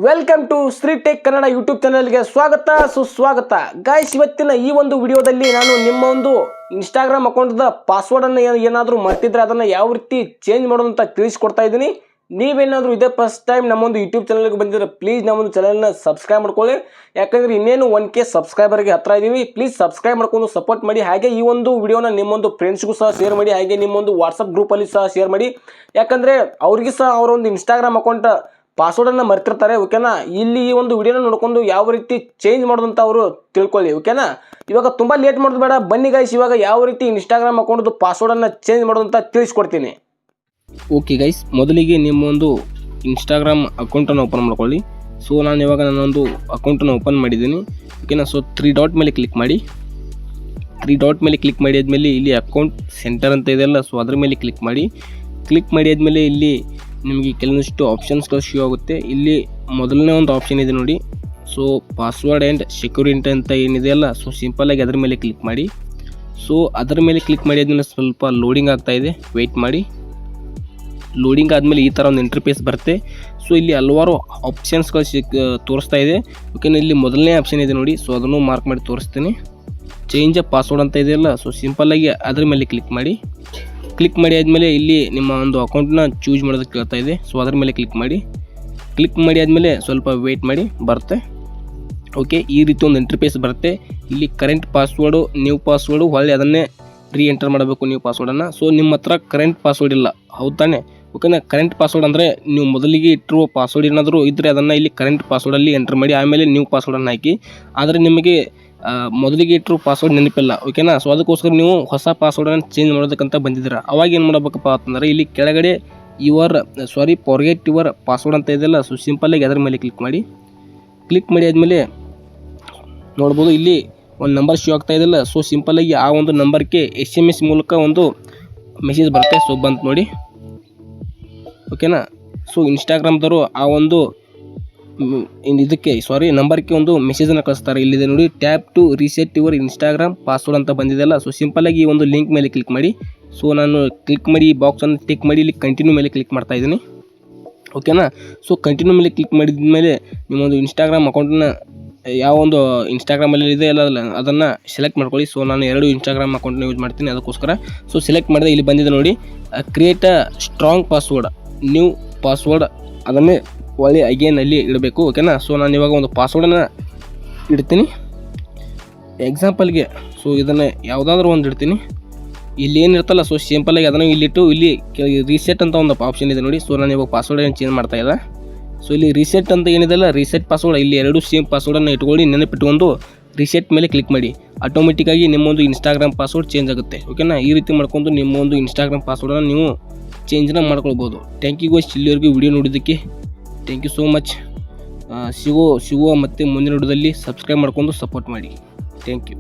Welcome to Shri tech Kannada YouTube ಚಾನಲ್ಗೆ ಸ್ವಾಗತ ಸುಸ್ವಾಗತ ಗೈಸ್. ಇವತ್ತಿನ ಈ ಒಂದು ವಿಡಿಯೋದಲ್ಲಿ ನಾನು ನಿಮ್ಮ ಒಂದು ಇನ್ಸ್ಟಾಗ್ರಾಮ್ ಅಕೌಂಟ್ದ ಪಾಸ್ವರ್ಡನ್ನು ಏನಾದರೂ ಮರ್ತಿದ್ರೆ ಅದನ್ನು ಯಾವ ರೀತಿ ಚೇಂಜ್ ಮಾಡೋದು ಅಂತ ತಿಳಿಸ್ಕೊಡ್ತಾ ಇದ್ದೀನಿ. ನೀವೇನಾದರೂ ಇದೇ ಫಸ್ಟ್ ಟೈಮ್ ನಮ್ಮೊಂದು ಯೂಟ್ಯೂಬ್ ಚಾನಲ್ಗೆ ಬಂದಿದ್ರೆ ಪ್ಲೀಸ್ ನಮ್ಮೊಂದು ಚಾನಲ್ನ ಸಬ್ಸ್ಕ್ರೈಬ್ ಮಾಡ್ಕೊಳ್ಳಿ. ಯಾಕಂದರೆ ಇನ್ನೇನು 1K ಸಬ್ಸ್ಕ್ರೈಬರ್ಗೆ ಹತ್ರ ಇದ್ದೀವಿ. ಪ್ಲೀಸ್ ಸಬ್ಸ್ಕ್ರೈಬ್ ಮಾಡ್ಕೊಂಡು ಸಪೋರ್ಟ್ ಮಾಡಿ. ಹಾಗೆ ಈ ಒಂದು ವಿಡಿಯೋನ ನಿಮ್ಮೊಂದು ಫ್ರೆಂಡ್ಸ್ಗೂ ಸಹ ಶೇರ್ ಮಾಡಿ. ಹಾಗೆ ನಿಮ್ಮೊಂದು ವಾಟ್ಸಪ್ ಗ್ರೂಪಲ್ಲಿ ಸಹ ಶೇರ್ ಮಾಡಿ. ಯಾಕಂದರೆ ಅವ್ರಿಗೆ ಸಹ ಅವರೊಂದು ಇನ್ಸ್ಟಾಗ್ರಾಮ್ ಅಕೌಂಟ್ ಪಾಸ್ವರ್ಡನ್ನು ಮರ್ತಿರ್ತಾರೆ. ಓಕೆನಾ, ಇಲ್ಲಿ ಈ ಒಂದು ವಿಡಿಯೋನ ನೋಡ್ಕೊಂಡು ಯಾವ ರೀತಿ ಚೇಂಜ್ ಮಾಡೋದಂತ ಅವರು ತಿಳ್ಕೊಳ್ಳಿ. ಓಕೆನಾ, ಇವಾಗ ತುಂಬ ಲೇಟ್ ಮಾಡೋದು ಬೇಡ, ಬನ್ನಿ ಗೈಸ್ ಇವಾಗ ಯಾವ ರೀತಿ ಇನ್ಸ್ಟಾಗ್ರಾಮ್ ಅಕೌಂಟ್ದು ಪಾಸ್ವರ್ಡನ್ನು ಚೇಂಜ್ ಮಾಡೋದಂತ ತಿಳಿಸ್ಕೊಡ್ತೀನಿ. ಓಕೆ ಗೈಸ್, ಮೊದಲಿಗೆ ನಿಮ್ಮೊಂದು ಇನ್ಸ್ಟಾಗ್ರಾಮ್ ಅಕೌಂಟನ್ನು ಓಪನ್ ಮಾಡ್ಕೊಳ್ಳಿ. ಸೊ ನಾನು ಇವಾಗ ನನ್ನೊಂದು ಅಕೌಂಟನ್ನು ಓಪನ್ ಮಾಡಿದ್ದೀನಿ. ಓಕೆನಾ, ಸೊ 3 ಡಾಟ್ ಮೇಲೆ ಕ್ಲಿಕ್ ಮಾಡಿ. 3 ಡಾಟ್ ಮೇಲೆ ಕ್ಲಿಕ್ ಮಾಡಿ ಆದಮೇಲೆ ಇಲ್ಲಿ ಅಕೌಂಟ್ ಸೆಂಟರ್ ಅಂತ ಇದೆಯಲ್ಲ, ಸೊ ಅದ್ರ ಮೇಲೆ ಕ್ಲಿಕ್ ಮಾಡಿ. ಕ್ಲಿಕ್ ಮಾಡಿ ಆದಮೇಲೆ ಇಲ್ಲಿ ನಿಮಗೆ ಕೆಲವೊಂದಿಷ್ಟು ಆಪ್ಷನ್ಸ್ಗಳು ಶೋ ಆಗುತ್ತೆ. ಇಲ್ಲಿ ಮೊದಲನೇ ಒಂದು ಆಪ್ಷನ್ ಇದೆ ನೋಡಿ, ಸೊ ಪಾಸ್ವರ್ಡ್ ಆ್ಯಂಡ್ ಸೆಕ್ಯೂರಿಟಿ ಅಂತ ಏನಿದೆಯಲ್ಲ, ಸೊ ಸಿಂಪಲ್ಲಾಗಿ ಅದ್ರ ಮೇಲೆ ಕ್ಲಿಕ್ ಮಾಡಿ. ಸೊ ಅದರ ಮೇಲೆ ಕ್ಲಿಕ್ ಮಾಡಿ ಆದಮೇಲೆ ಸ್ವಲ್ಪ ಲೋಡಿಂಗ್ ಆಗ್ತಾಯಿದೆ, ವೆಯ್ಟ್ ಮಾಡಿ. ಲೋಡಿಂಗ್ ಆದಮೇಲೆ ಈ ಥರ ಒಂದು ಇಂಟರ್ಫೇಸ್ ಬರುತ್ತೆ. ಸೊ ಇಲ್ಲಿ ಹಲವಾರು ಆಪ್ಷನ್ಸ್ಗಳು ತೋರಿಸ್ತಾ ಇದೆ. ಓಕೆನಾ, ಇಲ್ಲಿ ಮೊದಲನೇ ಆಪ್ಷನ್ ಇದೆ ನೋಡಿ, ಸೊ ಅದನ್ನು ಮಾರ್ಕ್ ಮಾಡಿ ತೋರಿಸ್ತೀನಿ. ಚೇಂಜ್ ಅ ಪಾಸ್ವರ್ಡ್ ಅಂತ ಇದೆಯಲ್ಲ, ಸೊ ಸಿಂಪಲ್ಲಾಗಿ ಅದ್ರ ಮೇಲೆ ಕ್ಲಿಕ್ ಮಾಡಿ. ಕ್ಲಿಕ್ ಮಾಡಿ ಆದಮೇಲೆ ಇಲ್ಲಿ ನಿಮ್ಮ ಒಂದು ಅಕೌಂಟನ್ನ ಚೂಸ್ ಮಾಡೋದಕ್ಕೆ ಕೇಳ್ತಾ ಇದೆ. ಸೊ ಅದ್ರ ಮೇಲೆ ಕ್ಲಿಕ್ ಮಾಡಿ. ಕ್ಲಿಕ್ ಮಾಡಿ ಆದಮೇಲೆ ಸ್ವಲ್ಪ ವೆಯ್ಟ್ ಮಾಡಿ, ಬರುತ್ತೆ. ಓಕೆ, ಈ ರೀತಿ ಒಂದು ಇಂಟರ್ಫೇಸ್ ಬರುತ್ತೆ. ಇಲ್ಲಿ ಕರೆಂಟ್ ಪಾಸ್ವರ್ಡು, ನ್ಯೂ ಪಾಸ್ವರ್ಡು, ಹೊಳ್ಳಿ ಅದನ್ನೇ ಎಂಟರ್ ಮಾಡಬೇಕು ನ್ಯೂ ಪಾಸ್ವರ್ಡನ್ನು. ಸೊ ನಿಮ್ಮ ಹತ್ರ ಕರೆಂಟ್ ಪಾಸ್ವರ್ಡ್ ಇಲ್ಲ, ಹೌದು ತಾನೆ? ಓಕೆನಾ, ಕರೆಂಟ್ ಪಾಸ್ವರ್ಡ್ ಅಂದರೆ ನೀವು ಮೊದಲಿಗೆ ಇಟ್ಟಿರುವ ಪಾಸ್ವರ್ಡ್ ಏನಾದರೂ ಇದ್ದರೆ ಅದನ್ನು ಇಲ್ಲಿ ಕರೆಂಟ್ ಪಾಸ್ವರ್ಡಲ್ಲಿ ಎಂಟರ್ ಮಾಡಿ, ಆಮೇಲೆ ನ್ಯೂ ಪಾಸ್ವರ್ಡನ್ನು ಹಾಕಿ. ಆದರೆ ನಿಮಗೆ ಮೊದಲಿಗೆ ಇಟ್ಟರು ಪಾಸ್ವರ್ಡ್ ನೆನಪಿಲ್ಲ. ಓಕೆನಾ, ಸೊ ಅದಕ್ಕೋಸ್ಕರ ನೀವು ಹೊಸ ಪಾಸ್ವರ್ಡನ್ನು ಚೇಂಜ್ ಮಾಡೋದಕ್ಕಂತ ಬಂದಿದ್ದೀರಾ. ಅವಾಗ ಏನು ಮಾಡಬೇಕಪ್ಪ ಅಂತಂದರೆ ಇಲ್ಲಿ ಕೆಳಗಡೆ ಫಾರ್ಗೆಟ್ ಯುವರ್ ಪಾಸ್ವರ್ಡ್ ಅಂತ ಇದೆಯಲ್ಲ, ಸೊ ಸಿಂಪಲ್ಲಾಗಿ ಅದರ ಮೇಲೆ ಕ್ಲಿಕ್ ಮಾಡಿ. ಕ್ಲಿಕ್ ಮಾಡಿ ಆದಮೇಲೆ ನೋಡ್ಬೋದು ಇಲ್ಲಿ ಒಂದು ನಂಬರ್ ಶೋ ಆಗ್ತಾ ಇದೆಯಲ್ಲ, ಸೊ ಸಿಂಪಲ್ಲಾಗಿ ಆ ಒಂದು ನಂಬರ್ಗೆ SMS ಮೂಲಕ ಒಂದು ಮೆಸೇಜ್ ಬರುತ್ತೆ. ಸೊ ಬಂತು ನೋಡಿ. ಓಕೆನಾ, ಸೊ ಇನ್ಸ್ಟಾಗ್ರಾಮ್ದವರು ಆ ಒಂದು ಇದಕ್ಕೆ ನಂಬರ್ಗೆ ಒಂದು ಮೆಸೇಜನ್ನು ಕಳಿಸ್ತಾರೆ. ಇಲ್ಲಿದೆ ನೋಡಿ, tap to reset your Instagram password ಅಂತ ಬಂದಿದೆಯಲ್ಲ, ಸೊ ಸಿಂಪಲ್ಲಾಗಿ ಈ ಒಂದು ಲಿಂಕ್ ಮೇಲೆ ಕ್ಲಿಕ್ ಮಾಡಿ. ಸೊ ನಾನು ಕ್ಲಿಕ್ ಮಾಡಿ ಈ ಬಾಕ್ಸನ್ನು ಟಿಕ್ ಮಾಡಿ ಇಲ್ಲಿ ಕಂಟಿನ್ಯೂ ಮೇಲೆ ಕ್ಲಿಕ್ ಮಾಡ್ತಾ ಇದ್ದೀನಿ. ಓಕೆನಾ, ಸೊ ಕಂಟಿನ್ಯೂ ಮೇಲೆ ಕ್ಲಿಕ್ ಮಾಡಿದ ಮೇಲೆ ನಿಮ್ಮೊಂದು ಇನ್ಸ್ಟಾಗ್ರಾಮ್ ಅಕೌಂಟನ್ನ ಯಾವ ಒಂದು ಇನ್ಸ್ಟಾಗ್ರಾಮಲ್ಲಿ ಇದೆ ಅಲ್ಲ ಅದನ್ನು ಸೆಲೆಕ್ಟ್ ಮಾಡ್ಕೊಳ್ಳಿ. ಸೊ ನಾನು 2 ಇನ್ಸ್ಟಾಗ್ರಾಮ್ ಅಕೌಂಟನ್ನ ಯೂಸ್ ಮಾಡ್ತೀನಿ, ಅದಕ್ಕೋಸ್ಕರ ಸೊ ಸೆಲೆಕ್ಟ್ ಮಾಡಿದೆ. ಇಲ್ಲಿ ಬಂದಿದೆ ನೋಡಿ, create a strong password, new password, ಅದನ್ನೇ ಒಳ್ಳೆ ಅಗೇನ್ ಅಲ್ಲಿ ಇಡಬೇಕು. ಓಕೆನಾ, ಸೊ ನಾನು ಇವಾಗ ಒಂದು ಪಾಸ್ವರ್ಡನ್ನು ಇಡ್ತೀನಿ ಎಕ್ಸಾಂಪಲ್ಗೆ. ಸೊ ಇದನ್ನು ಯಾವುದಾದ್ರೂ ಒಂದು ಇಡ್ತೀನಿ. ಇಲ್ಲಿ ಏನಿರ್ತಲ್ಲ, ಸೊ ಸಿಂಪಲ್ಲಾಗಿ ಅದನ್ನು ಇಲ್ಲಿಟ್ಟು ಇಲ್ಲಿ ರೀಸೆಟ್ ಅಂತ ಒಂದು ಆಪ್ಷನ್ ಇದೆ ನೋಡಿ. ಸೊ ನಾನು ಇವಾಗ ಪಾಸ್ವರ್ಡ್ ಏನು ಚೇಂಜ್ ಮಾಡ್ತಾ ಇದ್ದೆ. ಸೊ ಇಲ್ಲಿ ರೀಸೆಟ್ ಅಂತ ಏನಿದೆಲ್ಲ, ರೀಸೆಟ್ ಪಾಸ್ವರ್ಡ್, ಇಲ್ಲಿ 2 ಸೇಮ್ ಪಾಸ್ವರ್ಡನ್ನು ಇಟ್ಕೊಂಡು ನೆನಪಿಟ್ಕೊಂಡು ರೀಸೆಟ್ ಮೇಲೆ ಕ್ಲಿಕ್ ಮಾಡಿ. ಆಟೋಮೆಟಿಕ್ಕಾಗಿ ನಿಮ್ಮೊಂದು ಇನ್ಸ್ಟಾಗ್ರಾಮ್ ಪಾಸ್ವರ್ಡ್ ಚೇಂಜ್ ಆಗುತ್ತೆ. ಓಕೆನಾ, ಈ ರೀತಿ ಮಾಡ್ಕೊಂಡು ನಿಮ್ಮೊಂದು ಇನ್ಸ್ಟಾಗ್ರಾಮ್ ಪಾಸ್ವರ್ಡನ್ನು ನೀವು ಚೇಂಜನ್ನ ಮಾಡ್ಕೊಳ್ಬೋದು. ಥ್ಯಾಂಕ್ ಯು ಗೋಸ್, ಇಲ್ಲಿವರೆಗೂ ವಿಡಿಯೋ ನೋಡಿದ್ದಕ್ಕೆ ಥ್ಯಾಂಕ್ ಯು ಸೋ ಮಚ್. ಸಿಗುವ ಮತ್ತು ಮುಂದಿನ ವಿಡಿಯೋದಲ್ಲಿ ಸಬ್ಸ್ಕ್ರೈಬ್ ಮಾಡ್ಕೊಂಡು ಸಪೋರ್ಟ್ ಮಾಡಿ. Thank you.